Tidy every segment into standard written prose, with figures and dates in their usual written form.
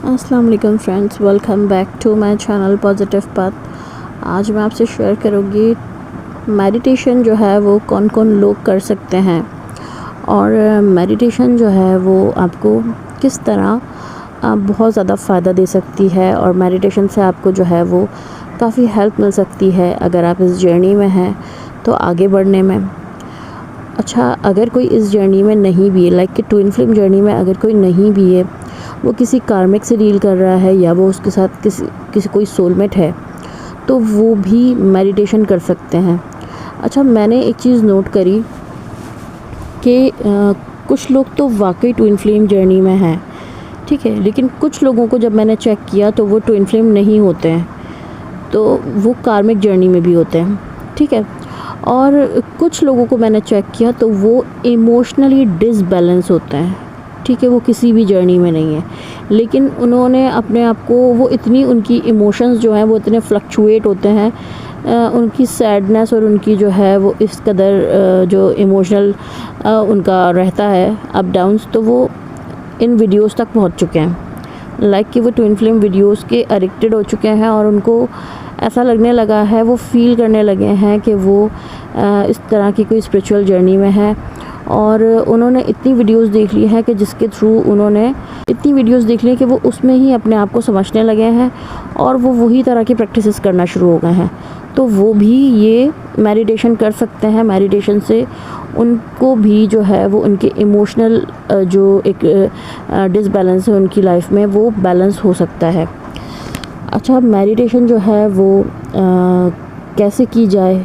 अस्सलाम वालेकुम friends, welcome back to my channel positive path. आज मैं आपसे शेयर करूँगी मेडिटेशन जो है वो कौन कौन लोग कर सकते हैं और मेडिटेशन जो है वो आपको किस तरह बहुत ज़्यादा फ़ायदा दे सकती है और मेडिटेशन से आपको जो है वो काफ़ी हेल्प मिल सकती है अगर आप इस जर्नी में हैं तो आगे बढ़ने में। अच्छा, अगर कोई इस जर्नी में नहीं भी है, लाइक कि ट्विन फ्लेम जर्नी में अगर कोई नहीं भी है, वो किसी कार्मिक से डील कर रहा है या वो उसके साथ किसी कोई सोलमेट है, तो वो भी मेडिटेशन कर सकते हैं। अच्छा, मैंने एक चीज़ नोट करी कि कुछ लोग तो वाकई ट्विन फ्लेम जर्नी में हैं, ठीक है, लेकिन कुछ लोगों को जब मैंने चेक किया तो वो ट्विन फ्लेम नहीं होते हैं, तो वो कार्मिक जर्नी में भी होते हैं, ठीक है। और कुछ लोगों को मैंने चेक किया तो वो इमोशनली डिसबैलेंस होते हैं, ठीक है, वो किसी भी जर्नी में नहीं है, लेकिन उन्होंने अपने आप को वो इतनी उनकी इमोशंस जो हैं वो इतने फ्लक्चुएट होते हैं, उनकी सैडनेस और उनकी जो है वो इस कदर जो इमोशनल उनका रहता है अप डाउन्स, तो वो इन वीडियोस तक पहुंच चुके हैं, लाइक कि वो ट्विन फ्लेम वीडियोस के एडिक्टेड हो चुके हैं और उनको ऐसा लगने लगा है, वो फील करने लगे हैं कि वो इस तरह की कोई स्पिरिचुअल जर्नी में है। और उन्होंने इतनी वीडियोस देख ली है कि जिसके थ्रू उन्होंने इतनी वीडियोस देख ली कि वो उसमें ही अपने आप को समझने लगे हैं और वो वही तरह की प्रैक्टिसेस करना शुरू हो गए हैं, तो वो भी ये मेडिटेशन कर सकते हैं। मेडिटेशन से उनको भी जो है वो उनके इमोशनल जो एक डिसबैलेंस है उनकी लाइफ में, वो बैलेंस हो सकता है। अच्छा, मेडिटेशन जो है वो कैसे की जाए,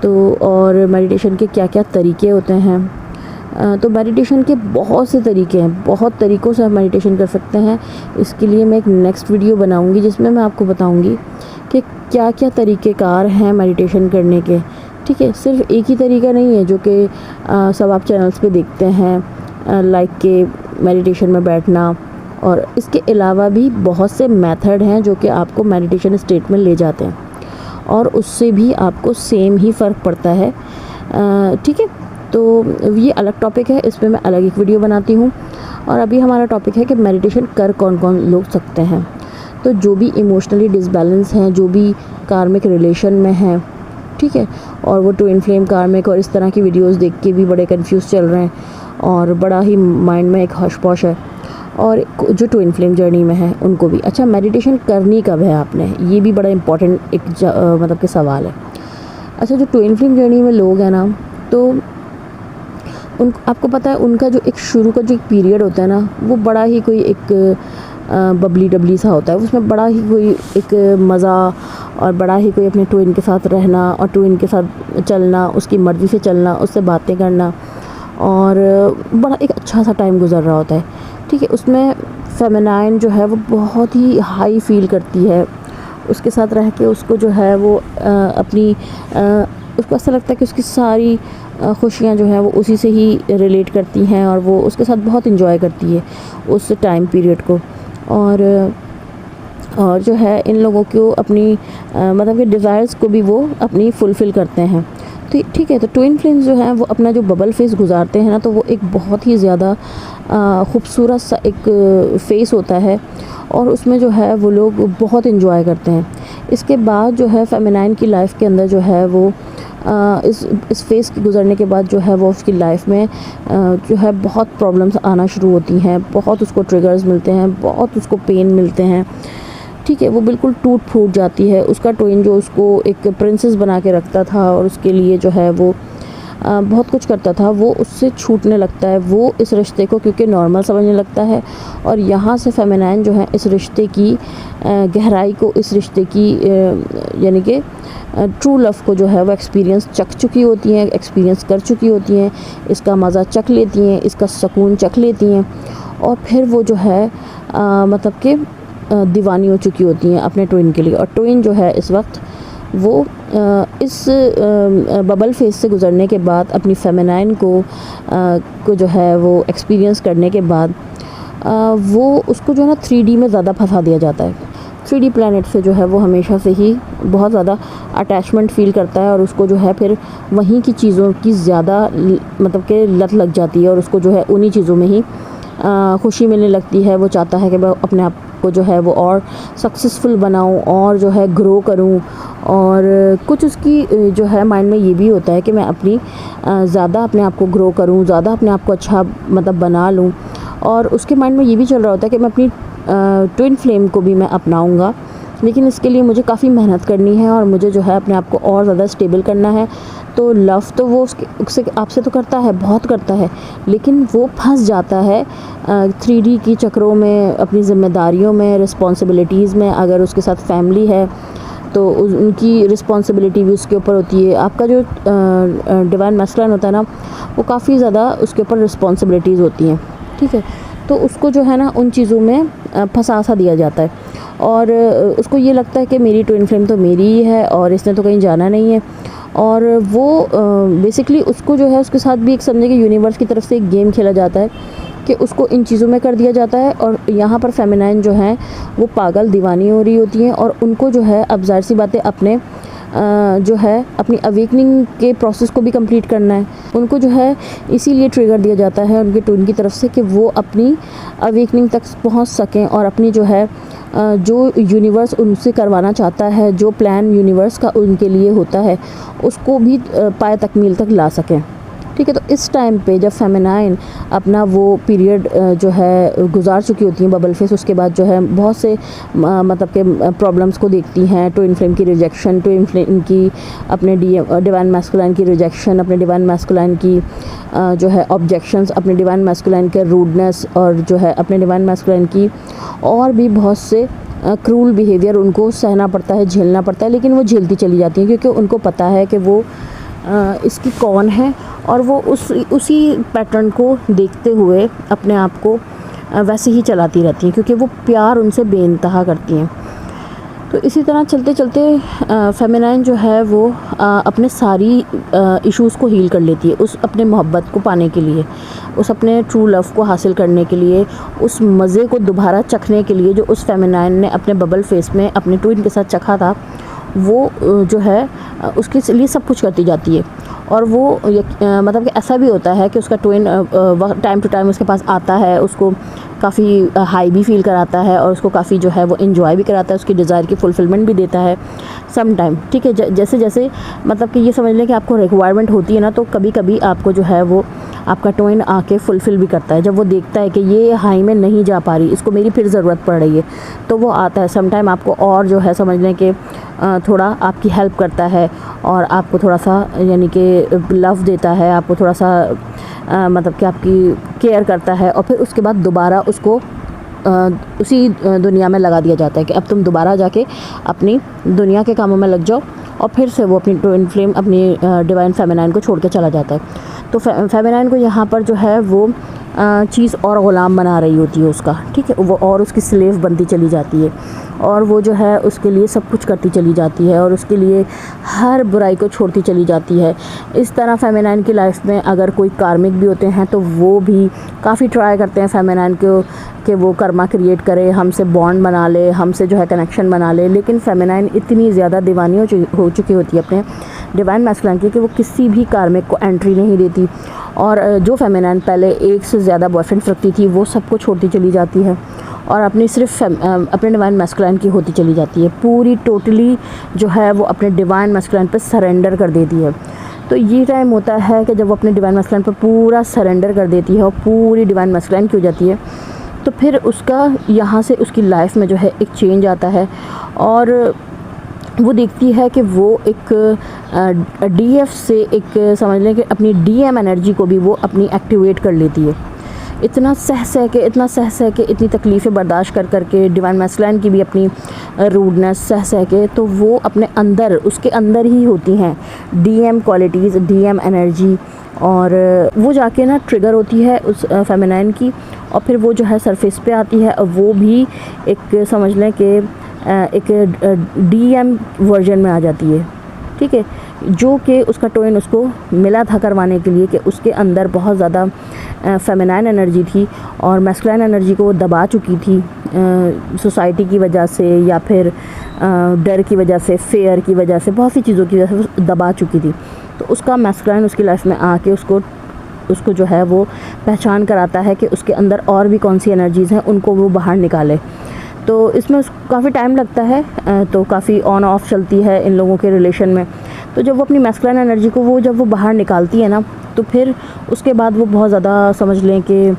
तो और मेडिटेशन के क्या क्या तरीके होते हैं, तो मेडिटेशन के बहुत से तरीके हैं, बहुत तरीक़ों से आप मेडिटेशन कर सकते हैं। इसके लिए मैं एक नेक्स्ट वीडियो बनाऊंगी जिसमें मैं आपको बताऊंगी कि क्या क्या तरीक़ेकार हैं मेडिटेशन करने के, ठीक है। सिर्फ एक ही तरीका नहीं है जो कि सब आप चैनल्स पे देखते हैं, लाइक के मेडिटेशन में बैठना, और इसके अलावा भी बहुत से मेथड हैं जो कि आपको मेडिटेशन स्टेट में ले जाते हैं और उससे भी आपको सेम ही फ़र्क पड़ता है, ठीक है। तो ये अलग टॉपिक है, इस पर मैं अलग एक वीडियो बनाती हूँ। और अभी हमारा टॉपिक है कि मेडिटेशन कर कौन कौन लोग सकते हैं। तो जो भी इमोशनली डिसबैलेंस हैं, जो भी कार्मिक रिलेशन में हैं, ठीक है, और वो ट्विन फ्लेम कार्मिक और इस तरह की वीडियोस देख के भी बड़े कंफ्यूज चल रहे हैं और बड़ा ही माइंड में एक हौश-पौश है, और जो ट्विन फ्लेम जर्नी में है उनको भी। अच्छा, मेडिटेशन करनी कब है आपने, ये भी बड़ा इम्पॉर्टेंट एक मतलब कि सवाल है। अच्छा, जो ट्विन फ्लेम जर्नी में लोग हैं ना, तो आपको पता है उनका जो एक शुरू का जो एक पीरियड होता है ना, वो बड़ा ही कोई एक बबली डबली सा होता है, उसमें बड़ा ही कोई एक मज़ा और बड़ा ही कोई अपने ट्विन के साथ रहना और ट्विन के साथ चलना, उसकी मर्ज़ी से चलना, उससे बातें करना, और बड़ा एक अच्छा सा टाइम गुजर रहा होता है, ठीक है। उसमें फेमिनाइन जो है वो बहुत ही हाई फील करती है, उसके साथ रह के उसको जो है वो उसको ऐसा लगता है कि उसकी सारी खुशियाँ जो हैं वो उसी से ही रिलेट करती हैं और वो उसके साथ बहुत इन्जॉय करती है उस टाइम पीरियड को। और जो है इन लोगों को अपनी मतलब कि डिज़ायर्स को भी वो अपनी फुलफ़िल करते हैं, तो ठीक है। तो ट्विन फ्लेम्स जो हैं वो अपना जो बबल फेस गुजारते हैं ना, तो वो एक बहुत ही ज़्यादा खूबसूरत सा एक फ़ेस होता है और उसमें जो है वो लोग बहुत इन्जॉय करते हैं। इसके बाद जो है फेमिनाइन की लाइफ के अंदर जो है वो इस फेज़ के गुजरने के बाद जो है वो उसकी लाइफ में जो है बहुत प्रॉब्लम्स आना शुरू होती हैं, बहुत उसको ट्रिगर्स मिलते हैं, बहुत उसको पेन मिलते हैं, ठीक है। वो बिल्कुल टूट फूट जाती है। उसका ट्विन जो उसको एक प्रिंसेस बना के रखता था और उसके लिए जो है वो बहुत कुछ करता था, वो उससे छूटने लगता है, वो इस रिश्ते को क्योंकि नॉर्मल समझने लगता है। और यहाँ से फेमिनाइन जो है इस रिश्ते की गहराई को, इस रिश्ते की यानी कि ट्रू लव को जो है वो एक्सपीरियंस चख चुकी होती हैं, एक्सपीरियंस कर चुकी होती हैं, इसका मज़ा चख लेती हैं, इसका सुकून चख लेती हैं, और फिर वो जो है मतलब कि दीवानी हो चुकी होती हैं अपने ट्विन के लिए। और ट्विन जो है इस वक्त वो इस बबल फेस से गुज़रने के बाद अपनी फेमिनाइन को जो है वो एक्सपीरियंस करने के बाद वो उसको जो है ना 3D में ज़्यादा फंसा दिया जाता है। 3D प्लैनेट से जो है वो हमेशा से ही बहुत ज़्यादा अटैचमेंट फ़ील करता है और उसको जो है फिर वहीं की चीज़ों की ज़्यादा मतलब कि लत लग जाती है और उसको जो है उन्हीं चीज़ों में ही खुशी मिलने लगती है। वो चाहता है कि मैं अपने आप को जो है वो और सक्सेसफुल बनाऊं और जो है ग्रो करूं, और कुछ उसकी जो है माइंड में ये भी होता है कि मैं अपनी ज़्यादा अपने आप को ग्रो करूं, ज़्यादा अपने आप को अच्छा मतलब बना लूं। और उसके माइंड में ये भी चल रहा होता है कि मैं अपनी ट्विन फ्लेम को भी मैं अपनाऊंगा, लेकिन इसके लिए मुझे काफ़ी मेहनत करनी है और मुझे जो है अपने आप को और ज़्यादा स्टेबल करना है। तो लव तो वो उससे आपसे तो करता है, बहुत करता है, लेकिन वो फंस जाता है 3D की चक्रों में, अपनी ज़िम्मेदारियों में, रिस्पॉन्सिबिलिटीज़ में। अगर उसके साथ फैमिली है तो उनकी रिस्पॉन्सिबिलिटी भी उसके ऊपर होती है। आपका जो डिवाइन मैस्कुलिन होता है ना, वो काफ़ी ज़्यादा उसके ऊपर रिस्पॉन्सिबिलिटीज़ होती हैं, ठीक है। तो उसको जो है ना उन चीज़ों में फंसा सा दिया जाता है, और उसको ये लगता है कि मेरी ट्विन फ्लेम तो मेरी ही है और इसने तो कहीं जाना नहीं है। और वो बेसिकली उसको जो है उसके साथ भी एक समझे कि यूनिवर्स की तरफ से एक गेम खेला जाता है कि उसको इन चीज़ों में कर दिया जाता है। और यहाँ पर फेमिनाइन जो हैं वो पागल दीवानी हो रही होती हैं, और उनको जो है अब ज़ाहिर सी बातें अपने जो है अपनी अवेकनिंग के प्रोसेस को भी कंप्लीट करना है। उनको जो है इसीलिए ट्रिगर दिया जाता है उनके ट्विन की तरफ से कि वो अपनी अवेकनिंग तक पहुंच सकें और अपनी जो है जो यूनिवर्स उनसे करवाना चाहता है, जो प्लान यूनिवर्स का उनके लिए होता है, उसको भी पाए तकमील तक ला सकें, ठीक है। तो इस टाइम पे जब फेमिनाइन अपना वो पीरियड जो है गुजार चुकी होती हैं बबल फेस, उसके बाद जो है बहुत से मतलब के प्रॉब्लम्स को देखती हैं। ट्विन फ्लेम की रिजेक्शन, ट्विन फ्लेम की अपने डिवाइन मैस्कुलिन की रिजेक्शन, अपने डिवाइन मैस्कुलिन की जो है ऑब्जेक्शंस, अपने डिवाइन मैस्कुलिन के रूडनेस, और जो है अपने डिवाइन मैस्कुलिन की और भी बहुत से क्रूल बिहेवियर उनको सहना पड़ता है, झेलना पड़ता है। लेकिन वो झेलती चली जाती हैं क्योंकि उनको पता है कि वो इसकी कौन है, और वो उसी पैटर्न को देखते हुए अपने आप को वैसे ही चलाती रहती हैं क्योंकि वो प्यार उनसे बेइंतहा करती हैं। तो इसी तरह चलते चलते फेमिनाइन जो है वो अपने सारी इश्यूज़ को हील कर लेती है, उस अपने मोहब्बत को पाने के लिए, उस अपने ट्रू लव को हासिल करने के लिए, उस मज़े को दोबारा चखने के लिए जो उस फेमिनाइन ने अपने बबल फेस में अपने ट्विन के साथ चखा था। वो जो है उसके लिए सब कुछ करती जाती है। और वो मतलब कि ऐसा भी होता है कि उसका ट्विन टाइम टू टाइम उसके पास आता है, उसको काफ़ी हाई भी फील कराता है और उसको काफ़ी जो है वो इन्जॉय भी कराता है, उसकी डिज़ायर की फुलफिलमेंट भी देता है सम टाइम, ठीक है। जैसे जैसे मतलब कि ये समझ लें कि आपको रिक्वायरमेंट होती है ना, तो कभी कभी आपको जो है वो आपका ट्विन आके फुलफ़िल भी करता है। जब वो देखता है कि ये हाई में नहीं जा पा रही, इसको मेरी फिर ज़रूरत पड़ रही है, तो वो आता है सम टाइम आपको और जो है समझ लें कि थोड़ा आपकी हेल्प करता है और आपको थोड़ा सा यानी कि लव देता है, आपको थोड़ा सा मतलब कि आपकी केयर करता है। और फिर उसके बाद दोबारा उसको उसी दुनिया में लगा दिया जाता है कि अब तुम दोबारा जाके अपनी दुनिया के कामों में लग जाओ, और फिर से वो अपनी ट्विन फ्लेम अपनी डिवाइन फेमिनाइन को छोड़ के चला जाता है। तो फेमिनाइन को यहाँ पर जो है वो चीज़ और ग़ुलाम बना रही होती है उसका, ठीक है। वो और उसकी स्लेव बनती चली जाती है, और वो जो है उसके लिए सब कुछ करती चली जाती है, और उसके लिए हर बुराई को छोड़ती चली जाती है। इस तरह फेमिनाइन की लाइफ में अगर कोई कार्मिक भी होते हैं तो वो भी काफ़ी ट्राई करते हैं फेमिनाइन को कि वो कर्मा क्रिएट करे, हमसे बॉन्ड बना ले, हमसे जो है कनेक्शन बना ले। लेकिन फेमिनाइन इतनी ज़्यादा दीवानी हो चुकी होती है अपने डिवाइन मैस्कुलिन की कि वो किसी भी कार्मिक को एंट्री नहीं देती। और जो फेमिनाइन पहले एक से ज़्यादा बॉयफ्रेंड्स रखती थी, वो सबको छोड़ती चली जाती है और अपनी सिर्फ अपने डिवाइन मैस्कुलिन की होती चली जाती है। पूरी टोटली जो है वो अपने डिवाइन मैस्कुलिन पे सरेंडर कर देती है। तो ये टाइम होता है कि जब वो अपने डिवाइन मैस्कुलिन पर पूरा सरेंडर कर देती है और पूरी डिवाइन मैस्कुलिन की हो जाती है, तो फिर उसका यहाँ से उसकी लाइफ में जो है एक चेंज आता है, और वो देखती है कि वो एक डीएफ से एक समझ लें कि अपनी डीएम एनर्जी को भी वो अपनी एक्टिवेट कर लेती है। इतना सह के इतनी तकलीफ़ें बर्दाश्त कर कर के डिवाइन मैस्कुलिन की भी अपनी रूडनेस सह के, तो वो अपने अंदर उसके अंदर ही होती हैं डीएम क्वालिटीज़, डीएम एनर्जी, और वो जाके ना ट्रिगर होती है उस फेमिनाइन की, और फिर वो जो है सरफेस पे आती है, और वो भी एक समझ लें कि एक डीएम वर्जन में आ जाती है, ठीक है। जो कि उसका ट्विन उसको मिला था करवाने के लिए कि उसके अंदर बहुत ज़्यादा फेमिनाइन एनर्जी थी और मैस्कुलिन एनर्जी को वो दबा चुकी थी सोसाइटी की वजह से, या फिर डर की वजह से, फेयर की वजह से, बहुत सी चीज़ों की वजह से वो दबा चुकी थी। तो उसका मैस्कुलिन उसकी लाइफ में आके उसको उसको जो है वो पहचान कराता है कि उसके अंदर और भी कौन सी एनर्जीज़ हैं, उनको वो बाहर निकाले। तो इसमें उसको काफ़ी टाइम लगता है, तो काफ़ी ऑन ऑफ चलती है इन लोगों के रिलेशन में। तो जब वो अपनी मैस्कुलिन एनर्जी को जब वो बाहर निकालती है ना, तो फिर उसके बाद वो बहुत ज़्यादा समझ लें कि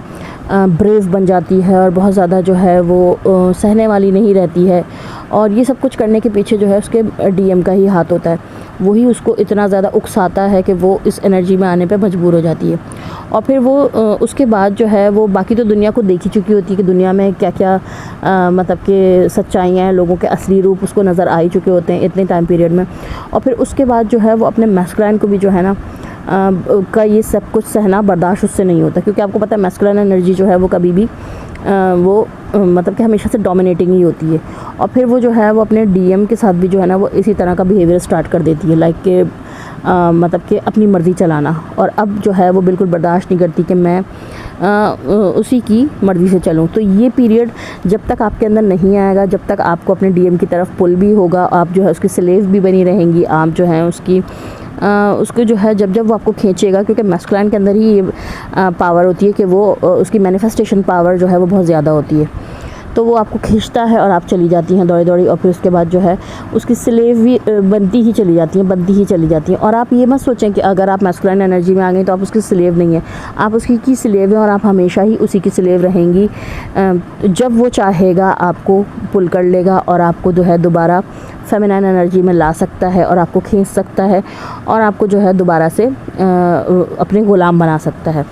ब्रेव बन जाती है और बहुत ज़्यादा जो है वो सहने वाली नहीं रहती है। और ये सब कुछ करने के पीछे जो है उसके डीएम का ही हाथ होता है। वही उसको इतना ज़्यादा उकसाता है कि वो इस एनर्जी में आने पे मजबूर हो जाती है। और फिर वो उसके बाद जो है वो बाकी तो दुनिया को देख ही चुकी होती है कि दुनिया में क्या क्या मतलब कि सच्चाइयाँ हैं, लोगों के असली रूप उसको नज़र आ ही चुके होते हैं इतने टाइम पीरियड में। और फिर उसके बाद जो है वो अपने मैस्कुलिन को भी जो है ना का ये सब कुछ सहना बर्दाश्त उससे नहीं होता, क्योंकि आपको पता है मैस्कुलिन एनर्जी जो है वो कभी भी मतलब कि हमेशा से डोमिनेटिंग ही होती है। और फिर वो जो है वो अपने डीएम के साथ भी जो है ना वो इसी तरह का बिहेवियर स्टार्ट कर देती है, लाइक कि मतलब कि अपनी मर्ज़ी चलाना। और अब जो है वो बिल्कुल बर्दाश्त नहीं करती कि मैं उसी की मर्ज़ी से चलूँ। तो ये पीरियड जब तक आपके अंदर नहीं आएगा, जब तक आपको अपने डीएम की तरफ पुल भी होगा, आप जो है उसकी स्लेव भी बनी रहेंगी, आप जो है उसको जो है जब वो आपको खींचेगा, क्योंकि मैस्कुलिन के अंदर ही ये पावर होती है कि वो उसकी मैनिफेस्टेशन पावर जो है वो बहुत ज़्यादा होती है। तो वो आपको खींचता है और आप चली जाती हैं दौड़ी दौड़ी, और फिर उसके बाद जो है उसकी स्लेव भी बनती ही चली जाती हैं। और आप ये मत सोचें कि अगर आप मैस्कुलिन एनर्जी में आ गई तो आप उसकी स्लेव नहीं है, आप उसकी की स्लेव हैं और आप हमेशा ही उसी की स्लेव रहेंगी। जब वो चाहेगा आपको पुल कर लेगा और आपको जो है दोबारा फेमिनाइन एनर्जी में ला सकता है और आपको खींच सकता है और आपको जो है दोबारा से अपने ग़ुलाम बना सकता है।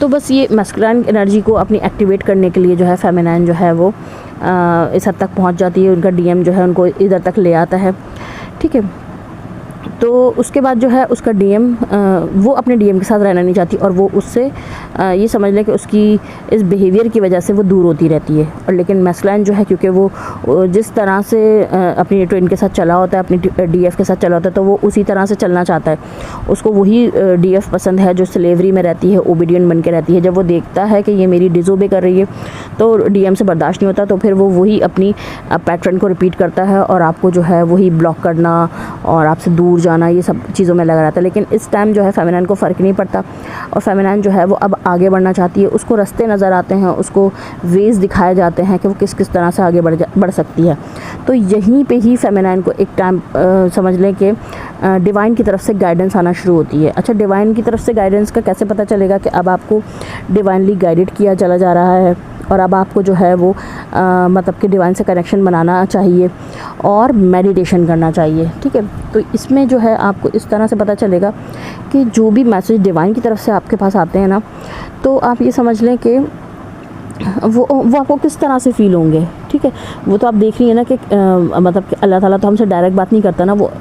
तो बस ये मैस्कुलिन एनर्जी को अपनी एक्टिवेट करने के लिए जो है फेमिनाइन जो है वो इस हद तक पहुंच जाती है, उनका डीएम जो है उनको इधर तक ले आता है, ठीक है। तो उसके बाद जो है उसका डीएम वो अपने डीएम के साथ रहना नहीं चाहती और वो उससे ये समझ लें कि उसकी इस बिहेवियर की वजह से वो दूर होती रहती है। और लेकिन मैस्कुलिन जो है, क्योंकि वो जिस तरह से अपनी ट्विन के साथ चला होता है, अपनी डीएफ के साथ चला होता है, तो वो उसी तरह से चलना चाहता है। उसको वही डीएफ पसंद है जो स्लेवरी में रहती है, ओबीडियंट बन के रहती है। जब वो देखता है कि ये मेरी डिसोबे कर रही है तो डीएम से बर्दाश्त नहीं होता, तो फिर वो वही अपनी पैटर्न को रिपीट करता है और आपको जो है वही ब्लॉक करना और आपसे दूर जाना, ये सब चीज़ों में लगा रहता है। लेकिन इस टाइम जो है फेमिनाइन को फ़र्क नहीं पड़ता और फेमिनाइन जो है वो अब आगे बढ़ना चाहती है। उसको रास्ते नज़र आते हैं, उसको वेज़ दिखाए जाते हैं कि वो किस किस तरह से आगे बढ़ सकती है। तो यहीं पे ही फेमिनाइन को एक टाइम समझ लें कि डिवाइन की तरफ से गाइडेंस आना शुरू होती है। अच्छा, डिवाइन की तरफ से गाइडेंस का कैसे पता चलेगा कि अब आपको डिवाइनली गाइडेड किया चला जा रहा है और अब आपको जो है वो मतलब कि डिवाइन से कनेक्शन बनाना चाहिए और मेडिटेशन करना चाहिए, ठीक है। तो इसमें जो है आपको इस तरह से पता चलेगा कि जो भी मैसेज डिवाइन की तरफ से आपके पास आते हैं ना, तो आप ये समझ लें कि वो आपको किस तरह से फ़ील होंगे, ठीक है। वो तो आप देख रही है ना कि मतलब कि अल्लाह ताला तो हमसे डायरेक्ट बात नहीं करता ना, वो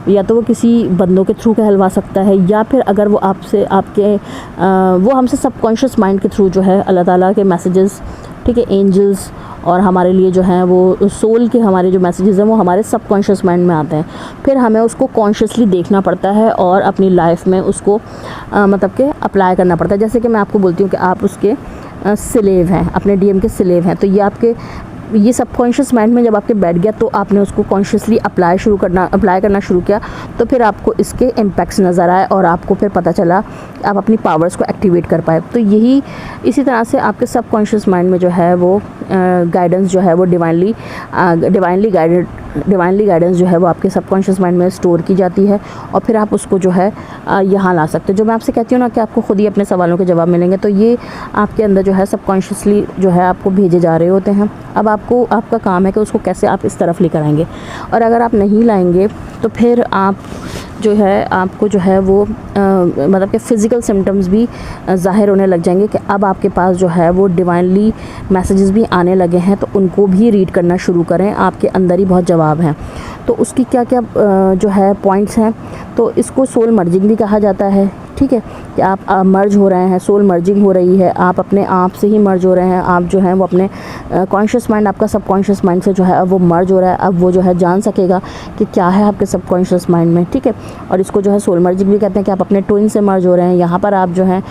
या तो वो किसी बंदों के थ्रू कहलवा सकता है, या फिर अगर वो आपसे वो हमसे सबकॉन्शियस माइंड के थ्रू जो है अल्लाह ताला के मैसेजेस, ठीक है, एंजल्स और हमारे लिए जो है वो सोल के हमारे जो मैसेजेस हैं वो हमारे सबकॉन्शियस माइंड में आते हैं। फिर हमें उसको कॉन्शियसली देखना पड़ता है और अपनी लाइफ में उसको मतलब कि अप्लाई करना पड़ता है। जैसे कि मैं आपको बोलती हूँ कि आप उसके स्लेव हैं, अपने डीएम के स्लेव हैं, तो ये सबकॉन्शियस माइंड में जब आपके बैठ गया तो आपने उसको कॉन्शियसली अप्लाई करना शुरू किया, तो फिर आपको इसके इम्पैक्ट्स नज़र आए और आपको फिर पता चला आप अपनी पावर्स को एक्टिवेट कर पाए। तो इसी तरह से आपके सबकॉन्शियस माइंड में जो है वो गाइडेंस जो है वो डिवाइनली गाइडेंस जो है वो आपके सबकॉन्शियस माइंड में स्टोर की जाती है और फिर आप उसको जो है यहाँ ला सकते हैं। जो मैं आपसे कहती हूँ ना कि आपको खुद ही अपने सवालों के जवाब मिलेंगे, तो ये आपके अंदर जो है सबकॉन्शियसली जो है आपको भेजे जा रहे होते हैं। अब आपका काम है कि उसको कैसे आप इस तरफ लेकर आएंगे, और अगर आप नहीं लाएंगे तो फिर आपको जो है वो मतलब कि फ़िज़िकल सिम्टम्स भी ज़ाहिर होने लग जाएंगे कि अब आपके पास जो है वो डिवाइनली मैसेजेस भी आने लगे हैं, तो उनको भी रीड करना शुरू करें। आपके अंदर ही बहुत जवाब हैं। तो उसकी क्या क्या जो है पॉइंट्स हैं, तो इसको सोल मर्जिंग भी कहा जाता है, ठीक है, कि आप मर्ज हो रहे हैं, सोल मर्जिंग हो रही है, आप अपने आप से ही मर्ज हो रहे हैं। आप जो हैं वो अपने कॉन्शियस माइंड, आपका सबकॉन्शियस माइंड से जो है अब वो मर्ज हो रहा है। अब वो जो है जान सकेगा कि क्या है आपके सबकॉन्शियस माइंड में, ठीक है। और इसको जो है सोल मर्जिंग भी कहते हैं कि आप अपने ट्विन से मर्ज हो रहे हैं। यहाँ पर आप जो है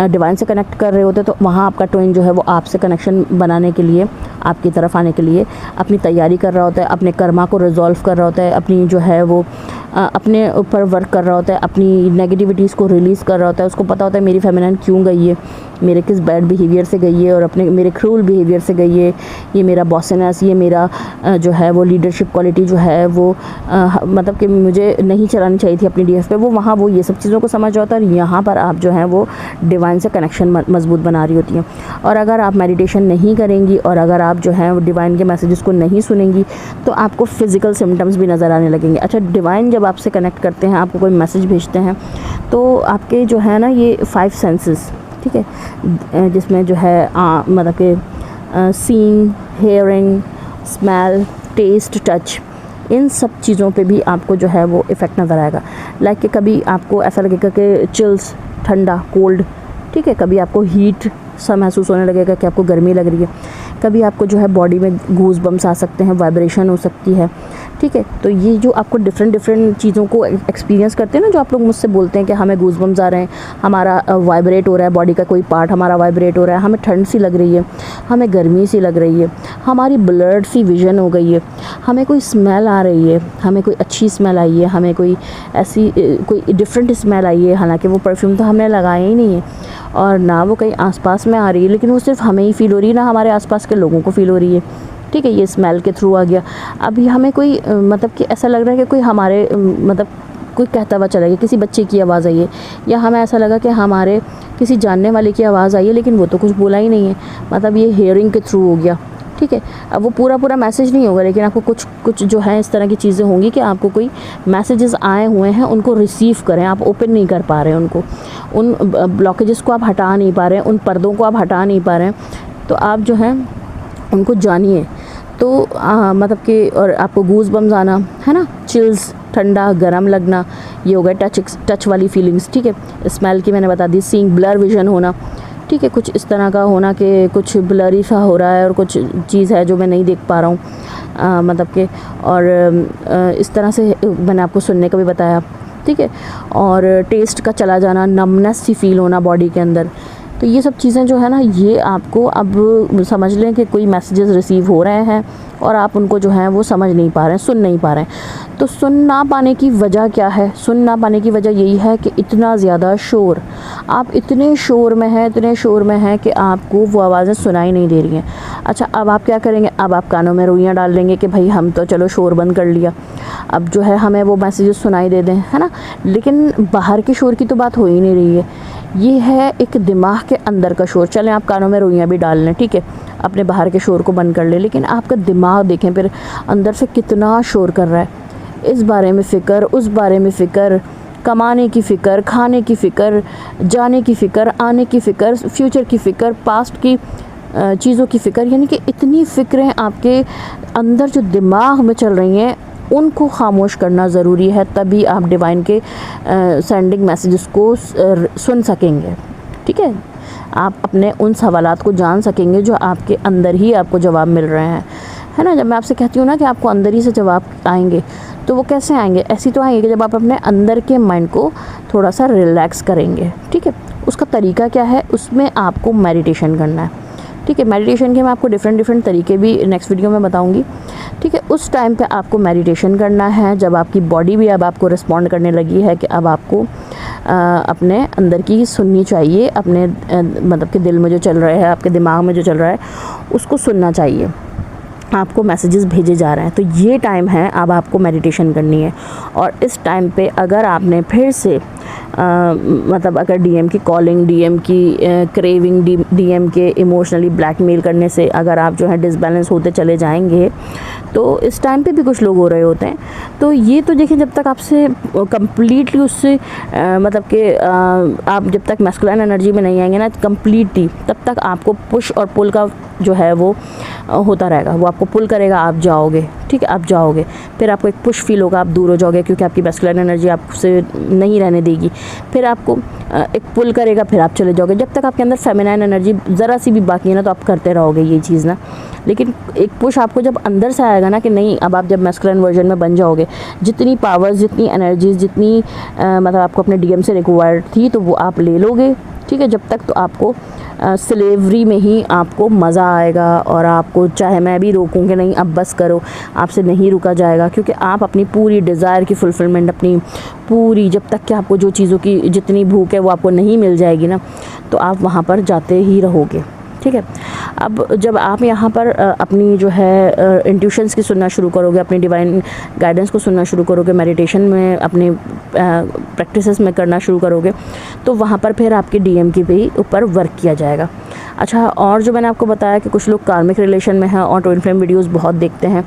डिवाइन से कनेक्ट कर रहे होते, तो वहाँ आपका ट्विन जो है वो आपसे कनेक्शन बनाने के लिए, आपकी तरफ आने के लिए अपनी तैयारी कर रहा होता है, अपने कर्मा को रिजॉल्व कर रहा होता है, अपनी जो है वो अपने ऊपर वर्क कर रहा होता है, अपनी नेगेटिविटीज़ को रिलीज़ कर रहा होता है। उसको पता होता है मेरी फेमिनाइन क्यों गई है, मेरे किस बैड बिहेवियर से गई है और अपने मेरे क्रूल बिहेवियर से गई है, ये मेरा बॉसनेस, ये मेरा जो है वो लीडरशिप क्वालिटी जो है वो मतलब कि मुझे नहीं चलानी चाहिए थी अपनी डीएफ पे। वो वहाँ वो ये सब चीज़ों को समझ होता है और यहाँ पर आप जो है वो डिवाइन से कनेक्शन मजबूत बना रही होती हैं। और अगर आप मेडिटेशन नहीं करेंगी और अगर आप जो है वो डिवाइन के मैसेजेस को नहीं सुनेंगी तो आपको फिज़िकल सिम्टम्स भी नज़र आने लगेंगे। अच्छा, डिवाइन जब आपसे कनेक्ट करते हैं, आपको कोई मैसेज भेजते हैं, तो आपके जो है ना ये 5 सेंसेस, ठीक है, जिसमें जो है मतलब कि seeing, hearing, smell, taste, touch, इन सब चीज़ों पे भी आपको जो है वो इफ़ेक्ट नज़र आएगा। लाइक कि कभी आपको ऐसा लगेगा कि चिल्स, ठंडा, कोल्ड, ठीक है, कभी आपको हीट सा महसूस होने लगेगा कि आपको गर्मी लग रही है, कभी आपको जो है बॉडी में गूज बम्स आ सकते हैं, वाइब्रेशन हो सकती है, ठीक है। तो ये जो आपको डिफरेंट चीज़ों को एक्सपीरियंस करते हैं ना, जो आप लोग मुझसे बोलते हैं कि हमें गूज बम्स आ रहे हैं, हमारा वाइब्रेट हो रहा है, बॉडी का कोई पार्ट हमारा वाइब्रेट हो रहा है, हमें ठंड सी लग रही है, हमें गर्मी सी लग रही है, हमारी ब्लर्ड सी विजन हो गई है, हमें कोई स्मेल आ रही है, हमें कोई अच्छी स्मेल आई है, हमें कोई ऐसी कोई डिफरेंट स्मेल आई है, हालांकि वो परफ्यूम तो हमने लगाया ही नहीं है और ना वो कहीं आसपास में आ रही है, लेकिन वो सिर्फ हमें ही फ़ील हो रही है, ना हमारे आसपास के लोगों को फ़ील हो रही है, ठीक है। ये स्मेल के थ्रू आ गया। अभी हमें कोई मतलब कि ऐसा लग रहा है कि कोई हमारे मतलब कोई कहता हुआ चला गया, किसी बच्चे की आवाज़ आई है, या हमें ऐसा लगा कि हमारे किसी जानने वाले की आवाज़ आई है लेकिन वो तो कुछ बोला ही नहीं है, मतलब ये हेयरिंग के थ्रू हो गया, ठीक है। अब वो पूरा मैसेज नहीं होगा, लेकिन आपको कुछ जो है इस तरह की चीज़ें होंगी कि आपको कोई मैसेजेस आए हुए हैं, उनको रिसीव करें, आप ओपन नहीं कर पा रहे हैं उनको, उन ब्लॉकेजेस को आप हटा नहीं पा रहे हैं, उन पर्दों को आप हटा नहीं पा रहे हैं, तो आप जो है उनको जानिए। तो मतलब कि और आपको गूज बम्स आना है ना, चिल्स, ठंडा, गरम लगना, ये हो गया टच वाली फीलिंग्स, ठीक है। स्मेल की मैंने बता दी, सीइंग, ब्लर विजन होना, ठीक है, कुछ इस तरह का होना कि कुछ ब्लरी सा हो रहा है और कुछ चीज़ है जो मैं नहीं देख पा रहा हूँ, मतलब कि और इस तरह से मैंने आपको सुनने का भी बताया, ठीक है। और टेस्ट का चला जाना, नमनेस सी फील होना बॉडी के अंदर। तो ये सब चीज़ें जो है ना, ये आपको अब समझ लें कि कोई मैसेजेस रिसीव हो रहे हैं और आप उनको जो है वो समझ नहीं पा रहे हैं, सुन नहीं पा रहे हैं। तो सुन ना पाने की वजह क्या है? सुन ना पाने की वजह यही है कि इतना ज़्यादा शोर, आप इतने शोर में हैं, इतने शोर में हैं कि आपको वो आवाज़ें सुनाई नहीं दे रही हैं। अच्छा, अब आप क्या करेंगे? अब आप कानों में रुइयाँ डाल लेंगे कि भाई हम तो चलो शोर बंद कर लिया, अब जो है हमें वो मैसेजेस सुनाई दे दें, है ना। लेकिन बाहर के शोर की तो बात हो ही नहीं रही है, ये है एक दिमाग के अंदर का शोर। चलें आप कानों में रुइयाँ भी डाल लें, ठीक है, अपने बाहर के शोर को बंद कर लें, लेकिन आपका दिमाग देखें फिर अंदर से कितना शोर कर रहा है। इस बारे में फ़िक्र, उस बारे में फ़िक्र, कमाने की फ़िक्र, खाने की फ़िक्र, जाने की फ़िक्र, आने की फ़िक्र, फ्यूचर की फ़िक्र, पास्ट की चीज़ों की फ़िक्र, यानी कि इतनी फ़िक्रें आपके अंदर जो दिमाग में चल रही हैं, उनको खामोश करना ज़रूरी है, तभी आप डिवाइन के सेंडिंग मैसेजेस को सुन सकेंगे, ठीक है। आप अपने उन सवालात को जान सकेंगे जो आपके अंदर ही आपको जवाब मिल रहे हैं, है ना। जब मैं आपसे कहती हूँ ना कि आपको अंदर ही से जवाब आएंगे, तो वो कैसे आएंगे? ऐसे तो आएंगे कि जब आप अपने अंदर के माइंड को थोड़ा सा रिलैक्स करेंगे, ठीक है। उसका तरीका क्या है? उसमें आपको मेडिटेशन करना है, ठीक है। मेडिटेशन के मैं आपको डिफरेंट तरीके भी नेक्स्ट वीडियो में बताऊंगी, ठीक है। उस टाइम पे आपको मेडिटेशन करना है जब आपकी बॉडी भी अब आपको रिस्पॉन्ड करने लगी है कि अब आपको अपने अंदर की सुननी चाहिए, अपने मतलब कि दिल में जो चल रहा है, आपके दिमाग में जो चल रहा है, उसको सुनना चाहिए। आपको मैसेजेस भेजे जा रहे हैं, तो ये टाइम है अब आपको मेडिटेशन करनी है। और इस टाइम पे अगर आपने फिर से मतलब अगर डीएम की कॉलिंग, डीएम की क्रेविंग, डीएम के इमोशनली ब्लैकमेल करने से अगर आप जो है डिसबैलेंस होते चले जाएंगे, तो इस टाइम पे भी कुछ लोग हो रहे होते हैं। तो ये तो देखिए, जब तक आपसे कम्प्लीटली उससे मतलब कि आप जब तक मैस्कुलिन एनर्जी में नहीं आएंगे ना कम्प्लीटली, तब तक आपको पुश और पुल का जो है वो होता रहेगा। वो आपको पुल करेगा, आप जाओगे, ठीक है, आप जाओगे, फिर आपको एक पुश फील होगा, आप दूर हो जाओगे क्योंकि आपकी मैस्कुलिन एनर्जी आपसे नहीं रहने देगी। फिर आपको एक पुल करेगा, फिर आप चले जाओगे। जब तक आपके अंदर फेमिनाइन एनर्जी ज़रा सी भी बाकी है ना, तो आप करते रहोगे ये चीज़ ना। लेकिन एक पुश आपको जब अंदर से आएगा ना कि नहीं, अब आप जब मैस्कुलिन वर्जन में बन जाओगे, जितनी पावर्स, जितनी एनर्जीज, जितनी मतलब आपको अपने डीएम से रिक्वायर्ड थी, तो वो आप ले लोगे, ठीक है। जब तक तो आपको स्लेवरी में ही आपको मज़ा आएगा और आपको चाहे मैं भी रोकूँ कि नहीं अब बस करो, आपसे नहीं रुका जाएगा, क्योंकि आप अपनी पूरी डिज़ायर की फुलफ़िलमेंट अपनी पूरी, जब तक कि आपको जो चीज़ों की जितनी भूख है वो आपको नहीं मिल जाएगी ना, तो आप वहाँ पर जाते ही रहोगे। ठीक है। अब जब आप यहाँ पर अपनी जो है इंट्यूशंस की सुनना शुरू करोगे, अपनी डिवाइन गाइडेंस को सुनना शुरू करोगे, मेडिटेशन में अपने प्रैक्टिसेस में करना शुरू करोगे, तो वहाँ पर फिर आपके डीएम की भी ऊपर वर्क किया जाएगा। अच्छा, और जो मैंने आपको बताया कि कुछ लोग कार्मिक रिलेशन में हैं और ट्विन फ्लेम वीडियोस बहुत देखते हैं,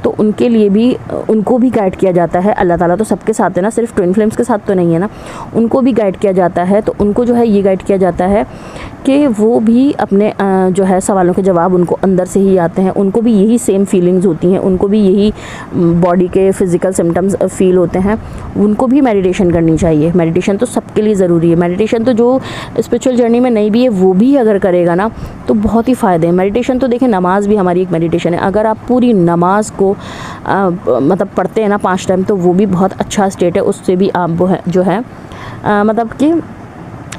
तो उनके लिए भी उनको भी गाइड किया जाता है। अल्लाह ताला तो सबके साथ है ना, सिर्फ ट्विन फ्लेम्स के साथ तो नहीं है ना, उनको भी गाइड किया जाता है। तो उनको जो है ये गाइड किया जाता है कि वो भी अपने जो है सवालों के जवाब उनको अंदर से ही आते हैं, उनको भी यही सेम फीलिंग्स होती हैं, उनको भी यही बॉडी के फिज़िकल सिम्टम्स फील होते हैं, उनको भी मेडिटेशन करनी चाहिए। मेडिटेशन तो सबके लिए ज़रूरी है। मेडिटेशन तो जो स्पिरिचुअल जर्नी में नहीं भी है वो भी अगर करेगा ना तो बहुत ही फ़ायदे हैं। मेडिटेशन तो देखें, नमाज भी हमारी एक मेडिटेशन है। अगर आप पूरी नमाज को मतलब पढ़ते हैं ना 5 टाइम, तो वो भी बहुत अच्छा स्टेट है, उससे भी आप वो है जो है मतलब कि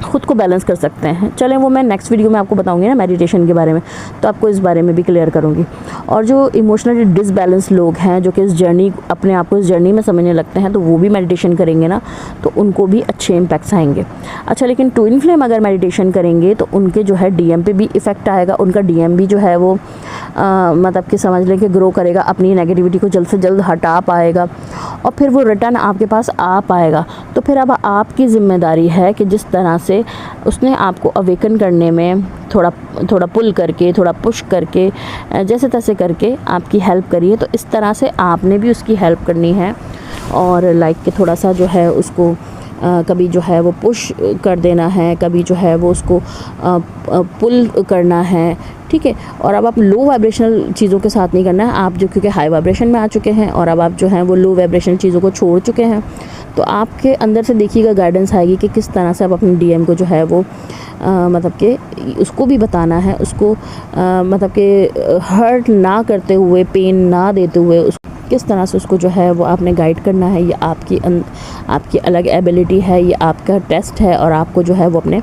ख़ुद को बैलेंस कर सकते हैं। चलें, वो मैं नेक्स्ट वीडियो में आपको बताऊंगी ना मेडिटेशन के बारे में, तो आपको इस बारे में भी क्लियर करूंगी। और जो इमोशनली डिसबैलेंस लोग हैं, जो कि इस जर्नी अपने आप को इस जर्नी में समझने लगते हैं, तो वो भी मेडिटेशन करेंगे ना तो उनको भी अच्छे इम्पैक्ट्स आएंगे। अच्छा, लेकिन ट्विन फ्लेम अगर मेडिटेशन करेंगे तो उनके जो है डीएम पे भी इफ़ेक्ट आएगा, उनका डीएम भी जो है वो मतलब कि समझ लें कि ग्रो करेगा, अपनी नेगेटिविटी को जल्द से जल्द हटा पाएगा और फिर वो रिटर्न आपके पास आ पाएगा। तो फिर अब आपकी ज़िम्मेदारी है कि जिस तरह से उसने आपको अवेकन करने में थोड़ा पुल करके, थोड़ा पुश करके, जैसे तैसे करके आपकी हेल्प करिए, तो इस तरह से आपने भी उसकी हेल्प करनी है और लाइक कि थोड़ा सा जो है उसको कभी जो है वो पुश कर देना है, कभी जो है वो उसको पुल करना है। ठीक है। और अब आप लो वाइब्रेशनल चीज़ों के साथ नहीं करना है, आप जो क्योंकि हाई वाइब्रेशन में आ चुके हैं और अब आप जो हैं वो लो वाइब्रेशनल चीज़ों को छोड़ चुके हैं, तो आपके अंदर से देखिएगा गाइडेंस आएगी कि किस तरह से आप अपने डीएम को जो है वो मतलब कि उसको भी बताना है, उसको मतलब कि हर्ट ना करते हुए, पेन ना देते हुए किस तरह से उसको जो है वो आपने गाइड करना है। ये आपकी अलग एबिलिटी है, ये आपका टेस्ट है और आपको जो है वो अपने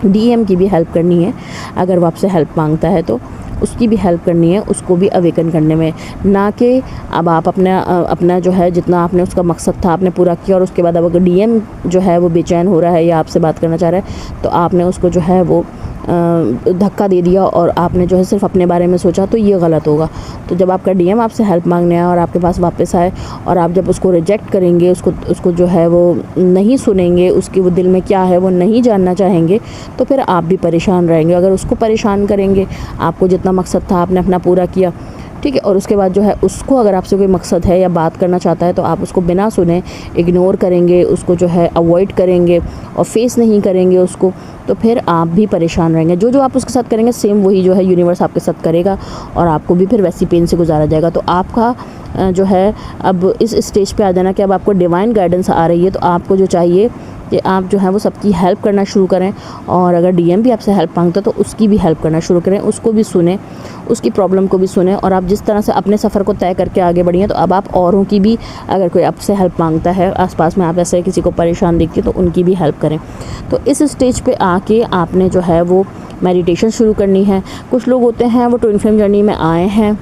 डीएम की भी हेल्प करनी है। अगर वो आपसे हेल्प मांगता है तो उसकी भी हेल्प करनी है, उसको भी अवेकन करने में, ना कि अब आप अपना जो है जितना आपने उसका मकसद था आपने पूरा किया और उसके बाद अब अगर डीएम जो है वो बेचैन हो रहा है या आपसे बात करना चाह रहा है तो आपने उसको जो है वो धक्का दे दिया और आपने जो है सिर्फ अपने बारे में सोचा, तो ये गलत होगा। तो जब आपका डीएम आपसे हेल्प मांगने आए और आपके पास वापस आए और आप जब उसको रिजेक्ट करेंगे, उसको जो है वो नहीं सुनेंगे, उसकी वो दिल में क्या है वो नहीं जानना चाहेंगे, तो फिर आप भी परेशान रहेंगे। अगर उसको परेशान करेंगे, आपको जितना मकसद था आपने अपना पूरा किया, ठीक है, और उसके बाद जो है उसको अगर आपसे कोई मकसद है या बात करना चाहता है तो आप उसको बिना सुने इग्नोर करेंगे, उसको जो है अवॉइड करेंगे और फेस नहीं करेंगे उसको, तो फिर आप भी परेशान रहेंगे। जो आप उसके साथ करेंगे सेम वही जो है यूनिवर्स आपके साथ करेगा और आपको भी फिर वैसी पेन से गुजारा जाएगा। तो आपका जो है अब इस स्टेज पे आ जाना कि अब आपको डिवाइन गाइडेंस आ रही है, तो आपको जो चाहिए कि आप जो है वो सबकी हेल्प करना शुरू करें और अगर डीएम भी आपसे हेल्प मांगता है तो उसकी भी हेल्प करना शुरू करें, उसको भी सुने, उसकी प्रॉब्लम को भी सुने। और आप जिस तरह से अपने सफ़र को तय करके आगे बढ़िए, तो अब आप औरों की भी, अगर कोई आपसे हेल्प मांगता है, आसपास में आप ऐसे किसी को परेशान देखते हैं तो उनकी भी हेल्प करें। तो इस स्टेज पे आके आपने जो है वो मेडिटेशन शुरू करनी है। कुछ लोग होते हैं वो ट्विन फ्लेम जर्नी में आए हैं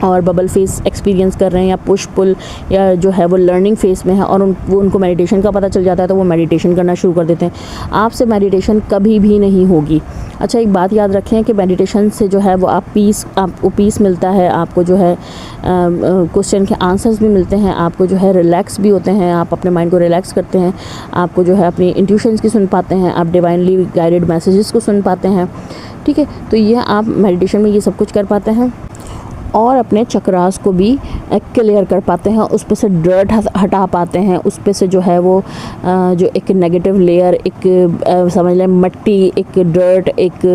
और बबल फेस एक्सपीरियंस कर रहे हैं या पुश पुल या जो है वो लर्निंग फेस में है और उनको मेडिटेशन का पता चल जाता है तो वो मेडिटेशन करना शुरू कर देते हैं। आपसे मेडिटेशन कभी भी नहीं होगी। अच्छा, एक बात याद रखें कि मेडिटेशन से जो है वो आपको पीस मिलता है, आपको जो है क्वेश्चन के आंसर्स भी मिलते हैं, आपको जो है रिलैक्स भी होते हैं, आप अपने माइंड को रिलैक्स करते हैं, आपको जो है अपनी इंट्यूशंस की सुन पाते हैं, आप डिवाइनली गाइडेड मैसेजेस को सुन पाते हैं। ठीक है, तो ये आप मेडिटेशन में ये सब कुछ कर पाते हैं और अपने चक्रास को भी क्लियर कर पाते हैं, उस पे से डर्ट हटा पाते हैं, उस पे से जो है वो जो एक नेगेटिव लेयर, एक समझ लें मट्टी, एक डर्ट, एक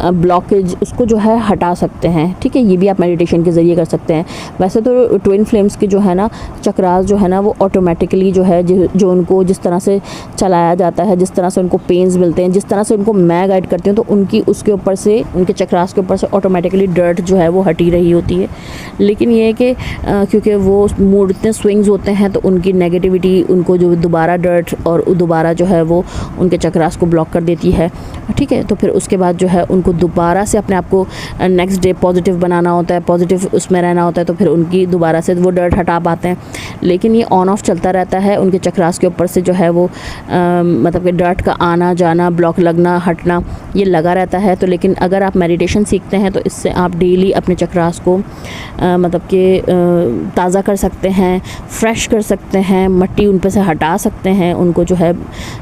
ब्लॉकेज, उसको जो है हटा सकते हैं। ठीक है, ये भी आप मेडिटेशन के ज़रिए कर सकते हैं। वैसे तो ट्विन फ्लेम्स के जो है ना चक्रास जो है ना वो ऑटोमेटिकली जो है जो उनको जिस तरह से चलाया जाता है, जिस तरह से उनको पेन्स मिलते हैं, जिस तरह से उनको मैं गाइड करती हूँ, तो उनकी उसके ऊपर से, उनके चक्रास के ऊपर से ऑटोमेटिकली डर्ट जो है वो हटी रही होती है। लेकिन ये है कि क्योंकि वो मूड इतने स्विंग्स होते हैं तो उनकी नेगेटिविटी उनको जो दोबारा डर्ट और दोबारा जो है वो उनके चक्रास को ब्लॉक कर देती है, ठीक है। तो फिर उसके बाद जो है उनको दोबारा से अपने आप को नेक्स्ट डे पॉजिटिव बनाना होता है, पॉजिटिव उसमें रहना होता है, तो फिर उनकी दोबारा से वो डर्ट हटा पाते हैं। लेकिन ये ऑन ऑफ चलता रहता है, उनके चक्रास के ऊपर से जो है वो मतलब कि डर्ट का आना जाना, ब्लॉक लगना हटना, ये लगा रहता है। तो लेकिन अगर आप मेडिटेशन सीखते हैं तो इससे आप डेली अपने चक्रास को मतलब कि ताज़ा कर सकते हैं, फ्रेश कर सकते हैं, मिट्टी उन पे से हटा सकते हैं, उनको जो है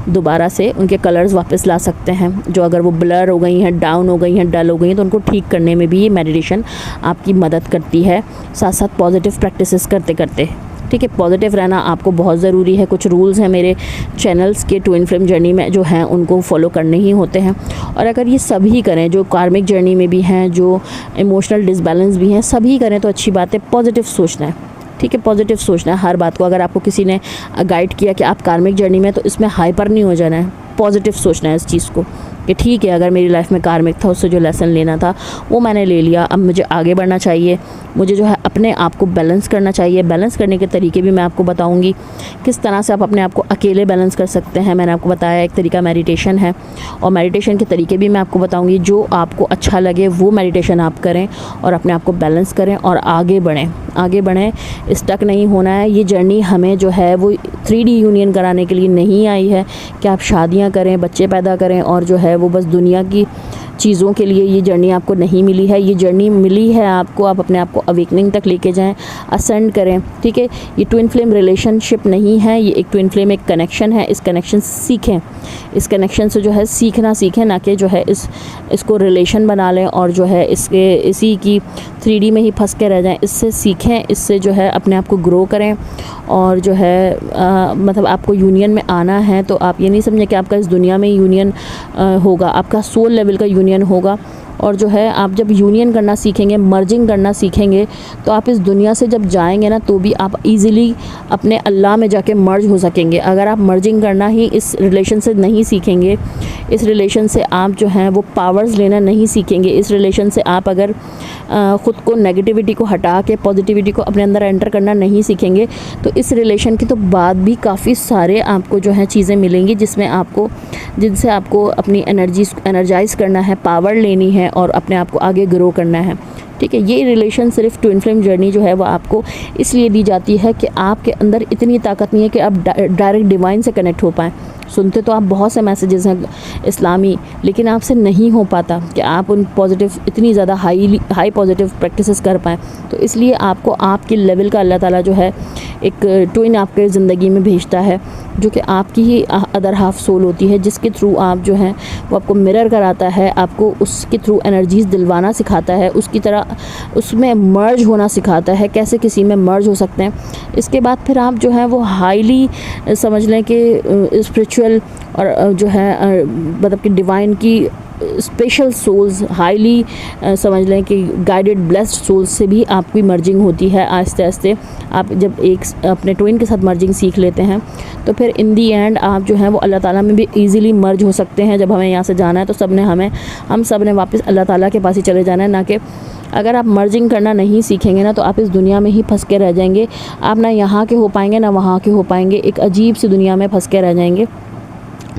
दोबारा से उनके कलर्स वापस ला सकते हैं। जो अगर वो ब्लर हो गई हैं, डाउन हो गई हैं, डल हो गई हैं, तो उनको ठीक करने में भी ये मेडिटेशन आपकी मदद करती है, साथ साथ पॉजिटिव प्रैक्टिसेस करते करते, ठीक है। पॉजिटिव रहना आपको बहुत ज़रूरी है। कुछ रूल्स हैं मेरे चैनल्स के ट्विन फ्लेम जर्नी में जो हैं उनको फॉलो करने ही होते हैं, और अगर ये सभी करें, जो कार्मिक जर्नी में भी हैं, जो इमोशनल डिसबैलेंस भी हैं, सभी करें तो अच्छी बात है। पॉजिटिव सोचना है, ठीक है, पॉजिटिव सोचना है हर बात को। अगर आपको किसी ने गाइड किया कि आप कार्मिक जर्नी में, तो इसमें हाइपर नहीं हो जाना है, पॉजिटिव सोचना है इस चीज़ को कि ठीक है, अगर मेरी लाइफ में कार्मिक था, उससे जो लेसन लेना था वो मैंने ले लिया, अब मुझे आगे बढ़ना चाहिए, मुझे जो है अपने आप को बैलेंस करना चाहिए। बैलेंस करने के तरीके भी मैं आपको बताऊंगी, किस तरह से आप अपने आप को अकेले बैलेंस कर सकते हैं। मैंने आपको बताया एक तरीका मेडिटेशन है, और मेडिटेशन के तरीके भी मैं आपको बताऊंगी। जो आपको अच्छा लगे वो मेडिटेशन आप करें और अपने आप को बैलेंस करें और आगे बढ़ें, आगे बढ़ें। स्टक नहीं होना है। ये जर्नी हमें जो है वो 3D यूनियन कराने के लिए नहीं आई है कि आप शादियाँ करें, बच्चे पैदा करें और जो है वो बस दुनिया की चीज़ों के लिए ये जर्नी आपको नहीं मिली है। ये जर्नी मिली है आपको, आप अपने आप को अवेकनिंग तक लेके जाएं, असेंड करें, ठीक है। ये ट्विन फ्लेम रिलेशनशिप नहीं है, ये एक ट्विन फ्लेम एक कनेक्शन है। इस कनेक्शन से सीखें, इस कनेक्शन से जो है सीखना सीखें, ना कि जो है इसको रिलेशन बना लें और जो है इसी की 3D में ही फंस के रह जाएं। इससे सीखें, इससे जो है अपने आप को ग्रो करें, और जो है मतलब आपको यूनियन में आना है तो आप ये नहीं समझें कि आपका इस दुनिया में यूनियन होगा, आपका सोल लेवल का यूनियन होगा। और जो है आप जब यूनियन करना सीखेंगे, मर्जिंग करना सीखेंगे, तो आप इस दुनिया से जब जाएंगे ना, तो भी आप इजीली अपने अल्लाह में जाके मर्ज हो सकेंगे। अगर आप मर्जिंग करना ही इस रिलेशन से नहीं सीखेंगे, इस रिलेशन से आप जो हैं वो पावर्स लेना नहीं सीखेंगे, इस रिलेशन से आप अगर ख़ुद को नेगेटिविटी को हटा के पॉजिटिविटी को अपने अंदर एंटर करना नहीं सीखेंगे, तो इस रिलेशन के तो बाद भी काफ़ी सारे आपको जो है चीज़ें मिलेंगी जिनसे आपको अपनी एनर्जाइज़ करना है, पावर लेनी है और अपने आप को आगे ग्रो करना है, ठीक है। ये रिलेशन सिर्फ ट्विन फ्लेम जर्नी जो है वो आपको इसलिए दी जाती है कि आपके अंदर इतनी ताकत नहीं है कि आप डायरेक्ट डिवाइन से कनेक्ट हो पाएँ। सुनते तो आप बहुत से मैसेजेस हैं इस्लामी, लेकिन आपसे नहीं हो पाता कि आप उन पॉजिटिव इतनी ज़्यादा हाई पॉजिटिव प्रैक्टिसेस कर पाएँ। तो इसलिए आपको आपके लेवल का अल्लाह ताला जो है एक ट्विन आपके ज़िंदगी में भेजता है, जो कि आपकी ही अदर हाफ सोल होती है, जिसके थ्रू आप जो हैं वो आपको मिरर कराता है, आपको उसके थ्रू एनर्जीज़ दिलवाना सिखाता है, उसकी तरह उसमें मर्ज होना सिखाता है, कैसे किसी में मर्ज हो सकते हैं। इसके बाद फिर आप जो है वो हाईली समझ लें कि स्पिरिचुअल और जो है मतलब कि डिवाइन की स्पेशल सोल्स, हाईली समझ लें कि गाइडेड ब्लेस्ड सोल्स से भी आपकी मर्जिंग होती है। आहिस्ते आहिस्ते आप जब एक अपने ट्विन के साथ मर्जिंग सीख लेते हैं, तो फिर इन दी एंड आप जो है वो अल्लाह ताला में भी इजीली मर्ज हो सकते हैं। जब हमें यहाँ से जाना है तो हम सब ने वापस अल्लाह ताला के पास ही चले जाना है, ना कि अगर आप मर्जिंग करना नहीं सीखेंगे ना, तो आप इस दुनिया में ही फंस के रह जाएंगे। आप ना यहाँ के हो पाएंगे ना वहाँ के हो पाएंगे, एक अजीब सी दुनिया में फंस के रह जाएंगे,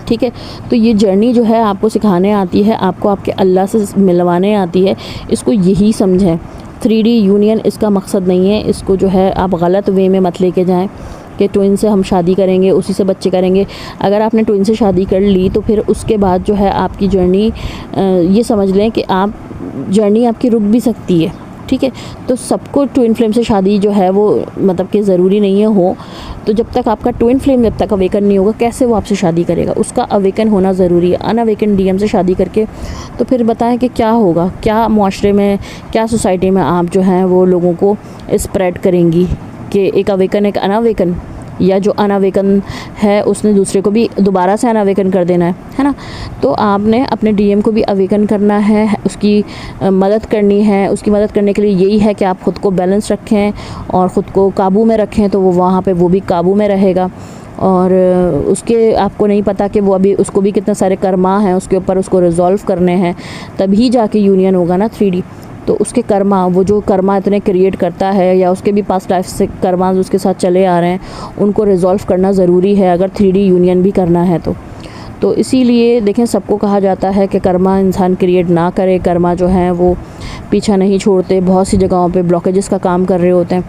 ठीक है। तो ये जर्नी जो है आपको सिखाने आती है, आपको आपके अल्लाह से मिलवाने आती है। इसको यही समझें, 3D यूनियन इसका मकसद नहीं है। इसको जो है आप गलत वे में मत लेके जाएं कि ट्विन से हम शादी करेंगे, उसी से बच्चे करेंगे। अगर आपने ट्विन से शादी कर ली तो फिर उसके बाद जो है आपकी जर्नी ये समझ लें कि आप जर्नी आपकी रुक भी सकती है, ठीक है। तो सबको ट्विन फ्लेम से शादी जो है वो मतलब कि ज़रूरी नहीं है हो। तो जब तक आपका ट्विन फ्लेम जब तक अवेकन नहीं होगा, कैसे वो आपसे शादी करेगा? उसका अवेकन होना ज़रूरी है। अनअवेकन डीएम से शादी करके तो फिर बताएं कि क्या होगा, क्या मुआशरे में, क्या सोसाइटी में आप जो हैं वो लोगों को स्प्रेड करेंगी कि एक अवेकन एक अनअवेकन, या जो अनअवेकन है उसने दूसरे को भी दोबारा से अनअवेकन कर देना है ना। तो आपने अपने डीएम को भी अवेकन करना है, उसकी मदद करनी है। उसकी मदद करने के लिए यही है कि आप ख़ुद को बैलेंस रखें और ख़ुद को काबू में रखें, तो वो वहाँ पे वो भी काबू में रहेगा। और उसके आपको नहीं पता कि वो अभी उसको भी कितने सारे कर्मा हैं उसके ऊपर, उसको रिज़ॉल्व करने हैं, तभी जाके यूनियन होगा ना 3D। तो उसके कर्मा, वो जो कर्मा इतने क्रिएट करता है या उसके भी पास्ट लाइफ से कर्मा उसके साथ चले आ रहे हैं, उनको रिजॉल्व करना ज़रूरी है अगर 3D यूनियन भी करना है तो इसीलिए देखें, सबको कहा जाता है कि कर्मा इंसान क्रिएट ना करे, कर्मा जो है वो पीछा नहीं छोड़ते, बहुत सी जगहों पे ब्लॉकेजेस का काम कर रहे होते हैं।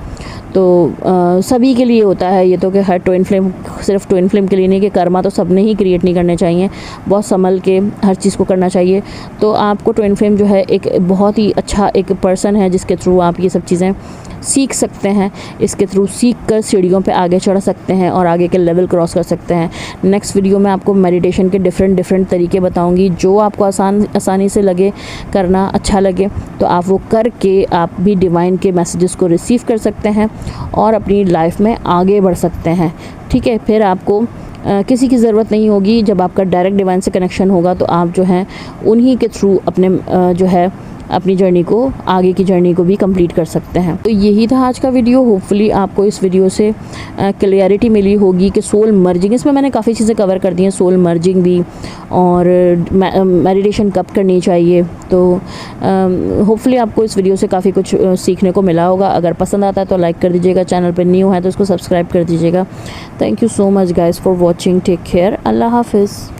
तो सभी के लिए होता है ये, तो कि हर ट्विन फ्लेम, सिर्फ ट्विन फ्लेम के लिए नहीं, कि कर्मा तो सब ने ही क्रिएट नहीं करने चाहिए, बहुत संभल के हर चीज़ को करना चाहिए। तो आपको ट्विन फ्लेम जो है एक बहुत ही अच्छा एक पर्सन है जिसके थ्रू आप ये सब चीज़ें सीख सकते हैं, इसके थ्रू सीख कर सीढ़ियों पे आगे चढ़ सकते हैं और आगे के लेवल क्रॉस कर सकते हैं। नेक्स्ट वीडियो में आपको मेडिटेशन के डिफरेंट तरीके बताऊंगी, जो आपको आसानी से लगे करना, अच्छा लगे तो आप वो करके आप भी डिवाइन के मैसेजेस को रिसीव कर सकते हैं और अपनी लाइफ में आगे बढ़ सकते हैं। ठीक है, फिर आपको किसी की ज़रूरत नहीं होगी। जब आपका डायरेक्ट डिवाइन से कनेक्शन होगा तो आप जो हैं उन्हीं के थ्रू अपने जो है अपनी जर्नी को, आगे की जर्नी को भी कंप्लीट कर सकते हैं। तो यही था आज का वीडियो। होपफुली आपको इस वीडियो से क्लियरिटी मिली होगी कि सोल मर्जिंग, इसमें मैंने काफ़ी चीज़ें कवर कर दी हैं, सोल मर्जिंग भी, और मेडिटेशन कब करनी चाहिए। तो होपफुली आपको इस वीडियो से काफ़ी कुछ सीखने को मिला होगा। अगर पसंद आता है तो लाइक कर दीजिएगा, चैनल पर न्यू है तो उसको सब्सक्राइब कर दीजिएगा। Thank you so much guys for watching, take care, अल्लाह हाफिज़।